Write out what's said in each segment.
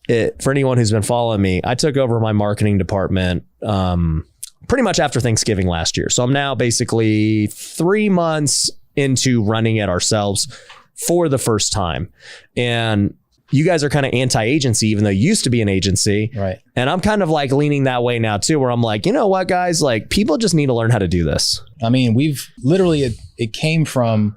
for anyone who's been following me, I took over my marketing department pretty much after Thanksgiving last year. So I'm now basically 3 months into running it ourselves for the first time. And you guys are kind of anti-agency, even though you used to be an agency. Right. And I'm kind of like leaning that way now too, where I'm like, you know what, guys, like people just need to learn how to do this. I mean, we've literally, it came from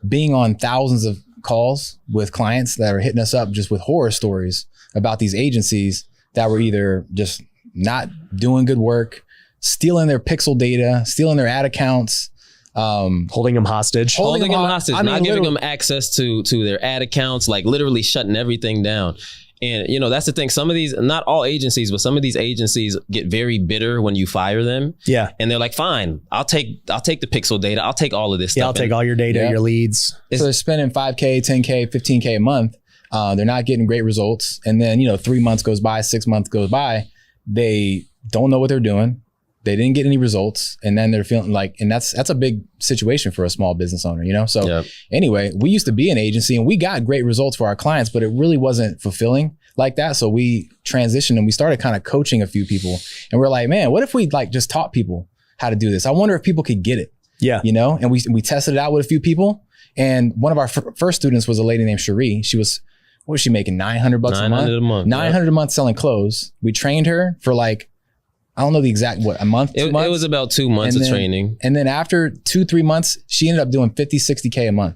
being on thousands of calls with clients that are hitting us up just with horror stories about these agencies that were either just not doing good work, stealing their pixel data, stealing their ad accounts, holding them hostage, not giving them access to their ad accounts, like literally shutting everything down. And you know, that's the thing. Some of these, not all agencies, but some of these agencies get very bitter when you fire them. Yeah. And they're like, fine, I'll take the pixel data. I'll take all of this stuff. Yeah, I'll take all your data, your leads. So they're spending $5K, $10K, $15K a month. They're not getting great results. And then, 3 months goes by, 6 months goes by. They don't know what they're doing. They didn't get any results. And then they're feeling like, and that's a big situation for a small business owner, So anyway, we used to be an agency and we got great results for our clients, but it really wasn't fulfilling like that. So we transitioned and we started kind of coaching a few people, and we're like, man, what if we like just taught people how to do this? I wonder if people could get it. Yeah. And we tested it out with a few people. And one of our first students was a lady named Cherie. She was, what was she making? $900 a month? $900 a month selling clothes. We trained her for like, I don't know the exact, a month, 2 months? It was about 2 months of training. And then after 2-3 months, she ended up doing 50, 60K a month.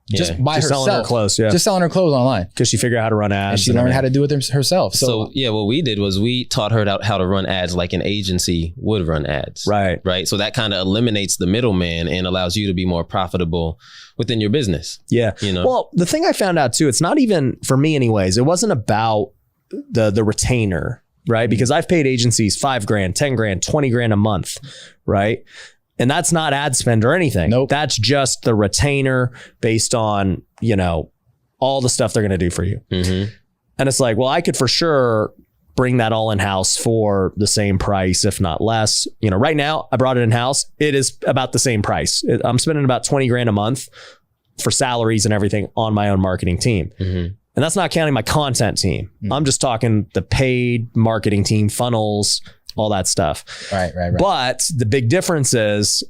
Just by herself. Selling her clothes, Just selling her clothes online. Because she figured out how to run ads. And she learned how to do it herself. So what we did was we taught her how to run ads like an agency would run ads. Right. So that kind of eliminates the middleman and allows you to be more profitable within your business. Yeah. Well, the thing I found out too, it's not even, for me anyways, it wasn't about the retainer. Right. Because I've paid agencies $5,000, $10,000, $20,000 a month. Right. And that's not ad spend or anything. Nope. That's just the retainer based on, all the stuff they're going to do for you. Mm-hmm. And it's like, well, I could for sure bring that all in house for the same price, if not less. Right now I brought it in house. It is about the same price. I'm spending about $20,000 a month for salaries and everything on my own marketing team. Mm-hmm. And that's not counting my content team. I'm just talking the paid marketing team, funnels, all that stuff. Right. But the big difference is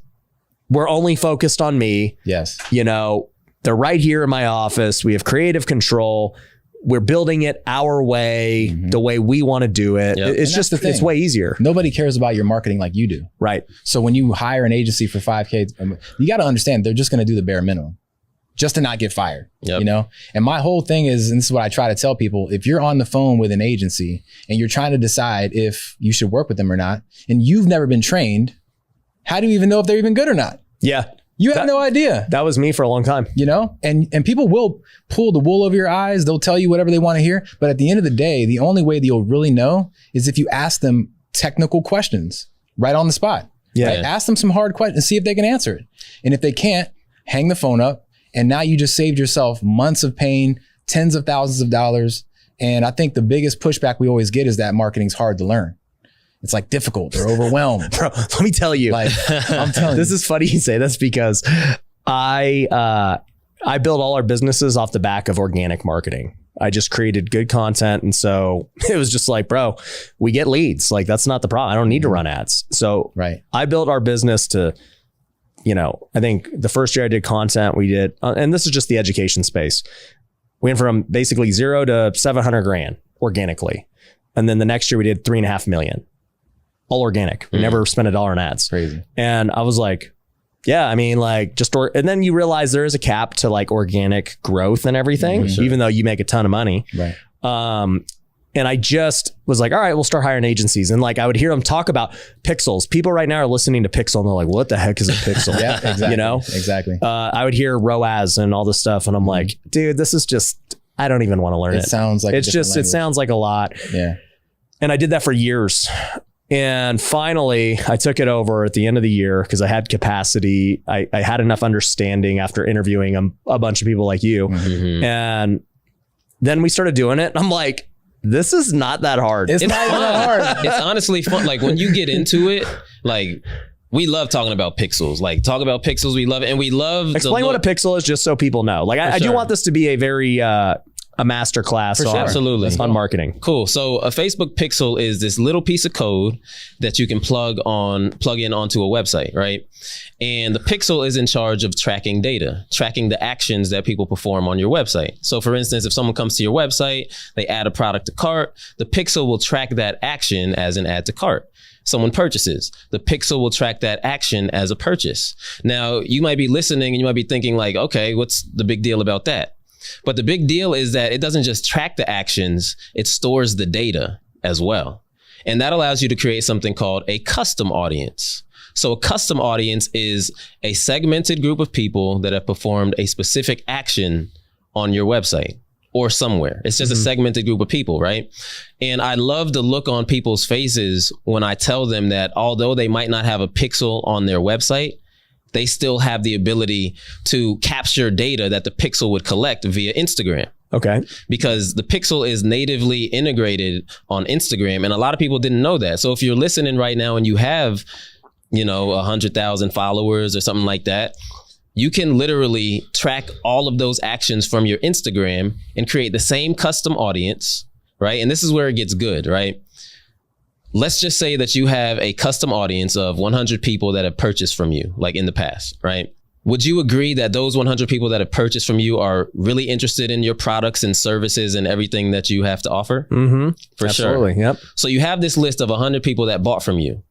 we're only focused on me. Yes. They're right here in my office. We have creative control. We're building it our way, the way we want to do it. Yep. It's just, it's way easier. Nobody cares about your marketing like you do. Right. So when you hire an agency for $5K, you got to understand they're just going to do the bare minimum just to not get fired, And my whole thing is, and this is what I try to tell people, if you're on the phone with an agency and you're trying to decide if you should work with them or not, and you've never been trained, how do you even know if they're even good or not? Yeah. You have no idea. That was me for a long time. And people will pull the wool over your eyes. They'll tell you whatever they want to hear. But at the end of the day, the only way that you'll really know is if you ask them technical questions right on the spot. Yeah. Right? Ask them some hard questions and see if they can answer it. And if they can't, hang the phone up. And now you just saved yourself months of pain, tens of thousands of dollars. And I think the biggest pushback we always get is that marketing's hard to learn. It's like difficult. They're overwhelmed. Bro, let me tell you. Like, I'm telling you. This is funny you say this because I built all our businesses off the back of organic marketing. I just created good content. And so it was just like, bro, we get leads. Like, that's not the problem. I don't need to run ads. So I built our business to, I think the first year I did content, we did, and this is just the education space. We went from basically 0 to 700,000 organically. And then the next year we did 3.5 million, all organic. We never spent $1 on ads. Crazy. And I was like, yeah, I mean, like and then you realize there is a cap to like organic growth and everything, even though you make a ton of money. Right. And I just was like, all right, we'll start hiring agencies. And like, I would hear them talk about pixels. People right now are listening to Pixel and they're like, what the heck is a pixel? Yeah, exactly. Exactly. I would hear ROAS and all this stuff. And I'm like, dude, this is just, I don't even want to learn it. It sounds like, it sounds like a lot. Yeah. And I did that for years. And finally, I took it over at the end of the year because I had capacity. I had enough understanding after interviewing a bunch of people like you. Mm-hmm. And then we started doing it. And I'm like, this is not that hard. It's not that hard. It's honestly fun. Like when you get into it, like we love talking about pixels. Like talk about pixels. We love it. And we love explain what a pixel is just so people know. Like I do want this to be a very a master class on, Absolutely. on marketing. Cool. So a Facebook pixel is this little piece of code that you can plug in onto a website, right? And the pixel is in charge of tracking data, tracking the actions that people perform on your website. So for instance, if someone comes to your website, they add a product to cart, the pixel will track that action as an add to cart. Someone purchases, the pixel will track that action as a purchase. Now, you might be listening and you might be thinking like, okay, what's the big deal about that? But the big deal is that it doesn't just track the actions, it stores the data as well. And that allows you to create something called a custom audience. So a custom audience is a segmented group of people that have performed a specific action on your website or somewhere. It's just a segmented group of people, right? And I love the look on people's faces when I tell them that although they might not have a pixel on their website, they still have the ability to capture data that the pixel would collect via Instagram. Okay. Because the pixel is natively integrated on Instagram, and a lot of people didn't know that. So if you're listening right now and you have, 100,000 followers or something like that, you can literally track all of those actions from your Instagram and create the same custom audience, right? And this is where it gets good, right? Let's just say that you have a custom audience of 100 people that have purchased from you, like in the past, right? Would you agree that those 100 people that have purchased from you are really interested in your products and services and everything that you have to offer? Mm-hmm. For Absolutely. sure. Yep. So you have this list of 100 people that bought from you.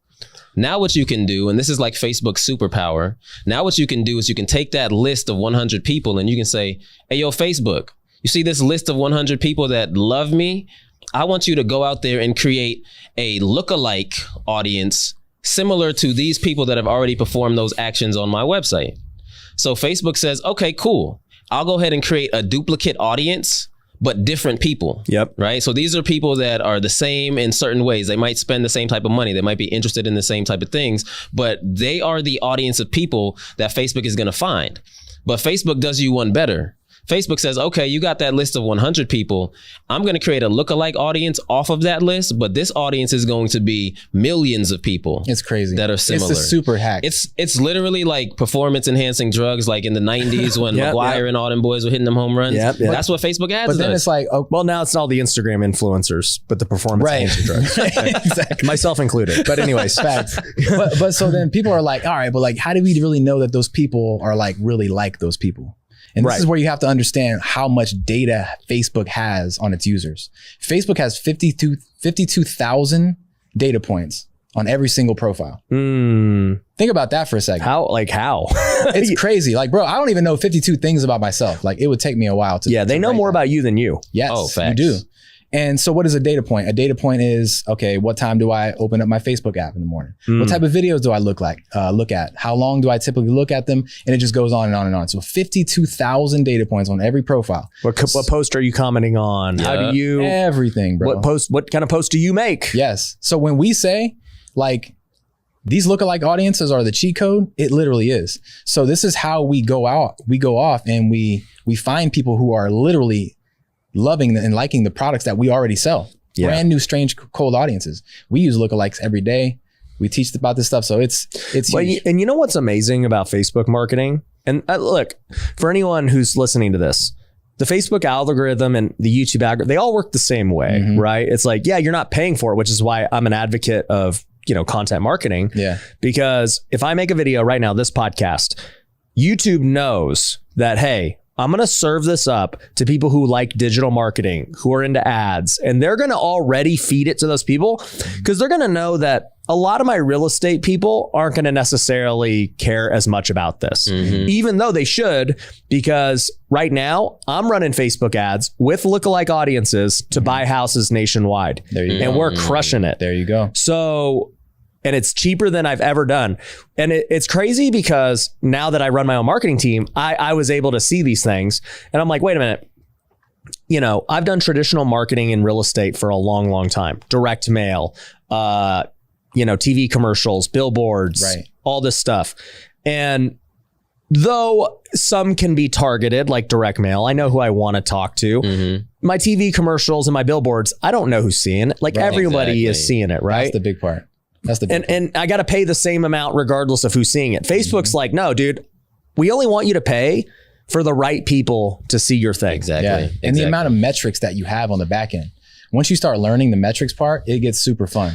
Now what you can do, and this is like Facebook's superpower, now what you can do is you can take that list of 100 people and you can say, hey, yo, Facebook, you see this list of 100 people that love me? I want you to go out there and create a lookalike audience similar to these people that have already performed those actions on my website. So Facebook says, okay, cool. I'll go ahead and create a duplicate audience, but different people. Yep. Right. So these are people that are the same in certain ways. They might spend the same type of money. They might be interested in the same type of things, but they are the audience of people that Facebook is going to find. But Facebook does you one better. Facebook says, okay, you got that list of 100 people. I'm going to create a lookalike audience off of that list, but this audience is going to be millions of people. It's crazy. That are similar. It's a super hack. It's literally like performance enhancing drugs, like in the 90s when McGuire and all them boys were hitting them home runs. That's what Facebook ads does. But then it's like, well, now it's all the Instagram influencers, but the performance enhancing drugs. Exactly. Myself included. But anyways, facts. But so then people are like, all right, but like, how do we really know that those people are like really like those people? And this is where you have to understand how much data Facebook has on its users. Facebook has 52,000 data points on every single profile. Think about that for a second. How? It's crazy. Like, bro, I don't even know 52 things about myself. Like, it would take me a while to. Yeah, they know more about you than you. Yes, facts. you do. And so what is a data point? A data point is, okay, what time do I open up my Facebook app in the morning? What type of videos do I look at? How long do I typically look at them? And it just goes on and on and on. So 52,000 data points on every profile. What post are you commenting on? How do you? Everything, bro. What kind of post do you make? Yes. So when we say like, these lookalike audiences are the cheat code, it literally is. So this is how we go out. We go off and we find people who are literally loving and liking the products that we already sell. Brand new, strange, cold audiences. We use lookalikes every day. We teach about this stuff. So it's huge. And you know what's amazing about Facebook marketing? And look, for anyone who's listening to this, the Facebook algorithm and the YouTube algorithm, they all work the same way, right? It's like, yeah, you're not paying for it, which is why I'm an advocate of, content marketing. Yeah. Because if I make a video right now, this podcast, YouTube knows that, hey, I'm going to serve this up to people who like digital marketing, who are into ads, and they're going to already feed it to those people because they're going to know that a lot of my real estate people aren't going to necessarily care as much about this, even though they should, because right now I'm running Facebook ads with lookalike audiences to buy houses nationwide. There you go. And we're crushing it. There you go. So, and it's cheaper than I've ever done. And it's crazy because now that I run my own marketing team, I was able to see these things. And I'm like, wait a minute. I've done traditional marketing in real estate for a long, long time. Direct mail, TV commercials, billboards, all this stuff. And though some can be targeted, like direct mail, I know who I want to talk to. My TV commercials and my billboards, I don't know who's seeing it. Like everybody is seeing it, right? That's the big part. And I got to pay the same amount regardless of who's seeing it. Facebook's like, no, dude, we only want you to pay for the right people to see your thing. Exactly. Yeah. And the Exactly. amount of metrics that you have on the back end. Once you start learning the metrics part, it gets super fun.